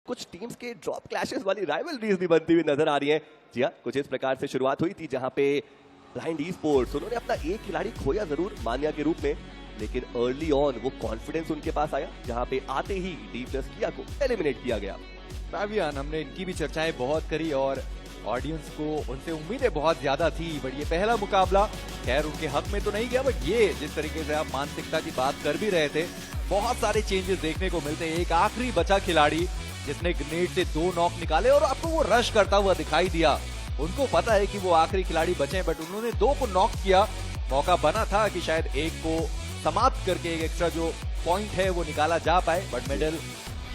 कुछ टीम्स के drop clashes वाली राइवलरीज भी बनती हुई नजर आ रही हैं। जी हाँ, कुछ इस प्रकार से शुरुआत हुई थी जहां पे ब्लाइंड ई स्पोर्ट्स उन्होंने अपना एक खिलाड़ी खोया जरूर मान्या के रूप में, लेकिन अर्ली ऑन वो कॉन्फिडेंस उनके पास आया जहां पे आते ही डी+ किया को एलिमिनेट किया गया। फाबियन, हमने इनकी भी चर्चाएं बहुत करी और ऑडियंस को उनसे उम्मीदें बहुत ज्यादा थी, बट ये पहला मुकाबला खैर उनके हक में तो नहीं गया, बट ये जिस तरीके से आप मानसिकता की बात कर भी रहे थे, बहुत सारे चेंजेस देखने को मिलते हैं। एक आखिरी बचा खिलाड़ी जिसने ग्रेनेड से 2 नॉक निकाले और आपको वो रश करता हुआ दिखाई दिया। उनको पता है कि वो आखिरी खिलाड़ी बचे, बट उन्होंने 2 को नॉक किया। मौका बना था कि शायद एक को समाप्त करके एक एक्स्ट्रा जो पॉइंट है वो निकाला जा पाए, बट मेडल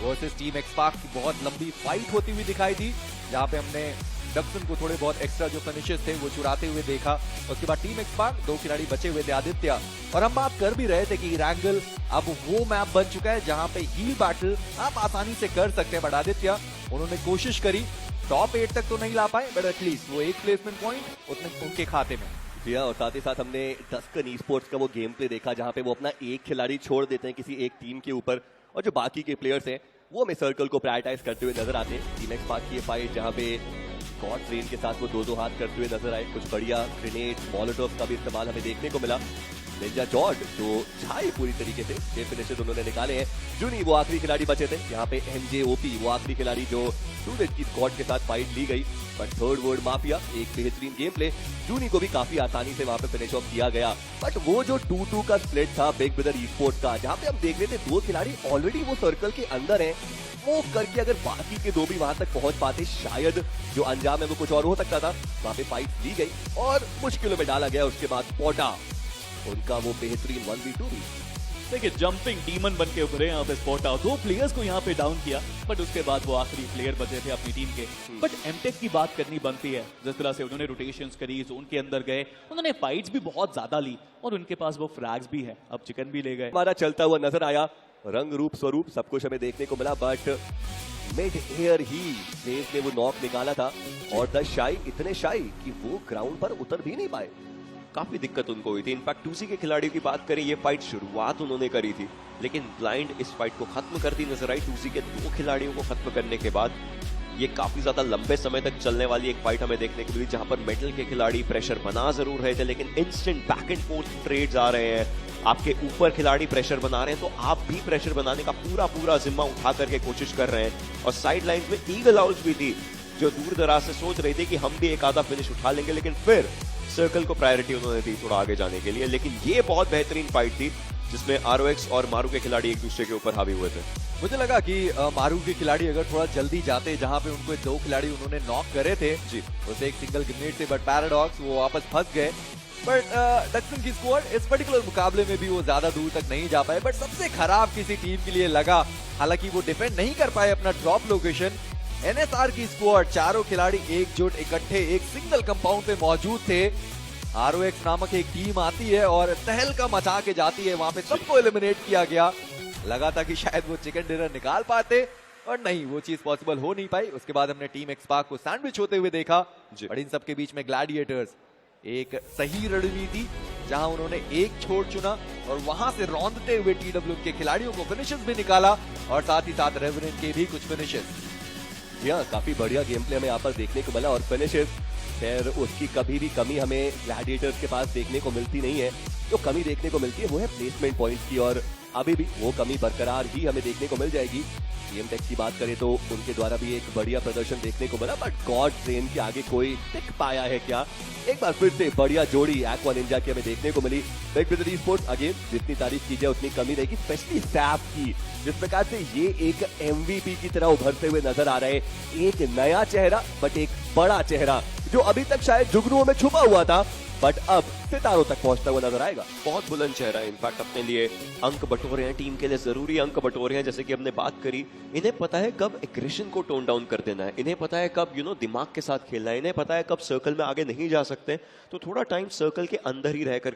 वर्सेस टीम एक्सपार्क की बहुत लंबी फाइट होती हुई दिखाई दी, जहां पे हमने डक्सन को थोड़े बहुत एक्स्ट्रा जो फिनिशेस थे वो चुराते हुए देखा। उसके बाद टीम एक्सपार्क 2 खिलाड़ी बचे हुए थे, आदित्य, और हम बात कर भी रहे थे कि रैंगल अब वो मैप बन चुका है जहां पे हील बैटल आप आसानी से कर सकते हैं, बट आदित्य उन्होंने कोशिश करी, टॉप 8 तक तो नहीं ला पाए, बट एटलीस्ट वो एक प्लेसमेंट पॉइंट उनके खाते में। जी हाँ, और साथ ही साथ हमने डस्कन ई स्पोर्ट्स का वो गेम प्ले देखा जहां पे वो अपना एक खिलाड़ी छोड़ देते हैं किसी एक टीम के ऊपर, और जो बाकी के प्लेयर्स हैं वो हमें सर्कल को प्रायोरिटाइज करते हुए नजर आते हैं। टीम एक्सपार्क की ये फाइट जहां पे गॉड ट्रेन के साथ वो 2-2 हाथ करते हुए नजर आए, कुछ बढ़िया ग्रेनेड मॉलोटोव्स का भी इस्तेमाल हमें देखने को मिला। निंजा जॉर्ड जो छाए पूरी तरीके से, 6 फिनिशेस उन्होंने निकाले हैं। जूनी वो आखिरी खिलाड़ी बचे थे, यहाँ पे MJOP वो आखिरी खिलाड़ी जो सूरज की स्क्वाड के साथ फाइट ली गई, बट थर्ड वर्ल्ड माफिया एक बेहतरीन गेम प्ले, जूनी को भी काफी आसानी से वहां पे फिनिश ऑफ किया गया। बट वो जो 2-2 का स्प्लिट था बिग ब्रदर ई स्पोर्ट्स का, जहाँ पे हम देख रहे थे 2 खिलाड़ी ऑलरेडी वो सर्कल के अंदर हैं, वो करके अगर बाकी के 2 भी वहां तक पहुंच पाते, शायद जो अंजाम है वो कुछ और हो सकता था। वहां पे फाइट ली गई और मुश्किलों में डाला गया। उसके बाद पोटा उनका वो बेहतरीन 1v2 भी, देखिए जंपिंग डीमन बन के उभरे यहाँ पे स्पॉट आउट, 2 प्लेयर्स को यहाँ पे डाउन किया, बट उसके बाद वो आखिरी प्लेयर बचे थे अपनी टीम के। बट एमटेक की बात करनी बनती है, जिस तरह से उन्होंने रोटेशंस करी, जोन के अंदर गए, उन्होंने फाइट्स भी बहुत ज्यादा ली और उनके पास वो फ्रैग्स भी है, अब चिकन भी ले गए। हमारा चलता हुआ नजर आया, रंग रूप स्वरूप सब कुछ हमें देखने को मिला, बट मिड एयर ही ब्लेज ने वो नॉक निकाला था और द शाई इतने शाई कि वो ग्राउंड पर उतर भी नहीं पाए। काफी दिक्कत उनको हुई थी। इनफैक्ट 2C के खिलाड़ियों की बात करें, ये फाइट शुरुआत उन्होंने करी थी, लेकिन ब्लाइंड इस फाइट को खत्म करती नजर आई। 2C के 2 खिलाड़ियों को खत्म करने के बाद ये काफी ज्यादा लंबे समय तक चलने वाली एक फाइट हमें देखने को मिली, जहां पर मेटल के खिलाड़ी प्रेशर बना जरूर रहे थे, लेकिन instant back and forth trades आ रहे हैं, आपके ऊपर खिलाड़ी प्रेशर बना रहे हैं, तो आप भी प्रेशर बनाने का पूरा जिम्मा उठा करके कोशिश कर रहे हैं। और साइड लाइंस में ईगल आउल्स भी थी जो दूर दराज से सोच रही थी कि हम भी एक आधा फिनिश उठा लेंगे, लेकिन फिर सर्कल को प्रायोरिटी उन्होंने दी थोड़ा आगे जाने के लिए। लेकिन ये बहुत बेहतरीन फाइट थी जिसमें ROX और मारू के खिलाड़ी एक दूसरे के ऊपर हावी हुए थे। मुझे लगा कि मारू के खिलाड़ी अगर थोड़ा जल्दी जाते, जहां पे उनको 2 खिलाड़ी उन्होंने नॉक करे थे जी, उसे एक सिंगल ग्रेनेड से, बट पैराडॉक्स वो वापस फंस गए। बट डक्सन की स्क्वाड इस पर्टिकुलर मुकाबले में भी वो ज्यादा दूर तक नहीं जा पाए, बट सबसे खराब किसी टीम के लिए लगा, हालांकि वो डिफेंड नहीं कर पाए अपना ड्रॉप लोकेशन। NSR की स्क्वाड, चारों खिलाड़ी एकजुट इकट्ठे एक सिंगल कंपाउंड पे मौजूद थे। ROX नामक एक टीम आती है और तहलका मचा के जाती है, वहां पे सबको एलिमिनेट किया गया। लगा था कि शायद वो चिकन डिनर निकाल पाते, और नहीं, वो चीज पॉसिबल हो नहीं पाई। उसके बाद हमने टीम एक्सपार्क को सैंडविच होते हुए देखा, और इन सबके बीच में ग्लैडिएटर्स एक सही रणनीति, जहां उन्होंने एक छोड़ चुना और वहां से रौंदते हुए TWM के खिलाड़ियों को फिनिशेस भी निकाला, और साथ ही साथ रेवरेंट के भी कुछ फिनिशेस। जी हाँ, काफी बढ़िया गेम प्ले हमें यहाँ पर देखने को मिला, और फिनिशेस खैर उसकी कभी भी कमी हमें ग्लैडिएटर्स के पास देखने को मिलती नहीं है। जो कमी देखने को मिलती है वो है प्लेसमेंट पॉइंट्स की, और अभी भी वो कमी बरकरार ही हमें देखने को मिल जाएगी। टीएमटेक की बात करें तो उनके द्वारा भी एक बढ़िया प्रदर्शन देखने को मिला, बट गॉड ट्रेन के आगे कोई टिक पाया है क्या? एक बार फिर से बढ़िया जोड़ी एक्वा निंजा की हमें देखने को मिली। Big brother esports again जितनी तारीफ की जाए उतनी कमी रहेगी, स्पेशली सैप की, जिस प्रकार से ये एक MVP की तरह उभरते हुए नजर आ रहे हैं। एक नया चेहरा, बट एक बड़ा चेहरा जो अभी तक शायद जुगनुओं में छुपा हुआ था, बट अब सितारों तक पहुंचता हुआ नजर आएगा। बहुत बुलंद चेहरा है, इनफैक्ट अपने लिए अंक बटोरे हैं, टीम के लिए जरूरी अंक बटोरे हैं। जैसे कि हमने बात करी, इन्हें पता है कब एग्रेशन को टोन डाउन कर देना है, इन्हें पता है कब दिमाग के साथ खेलना है, इन्हें पता है कब सर्कल में आगे नहीं जा सकते, तो थोड़ा टाइम सर्कल के अंदर ही रहकर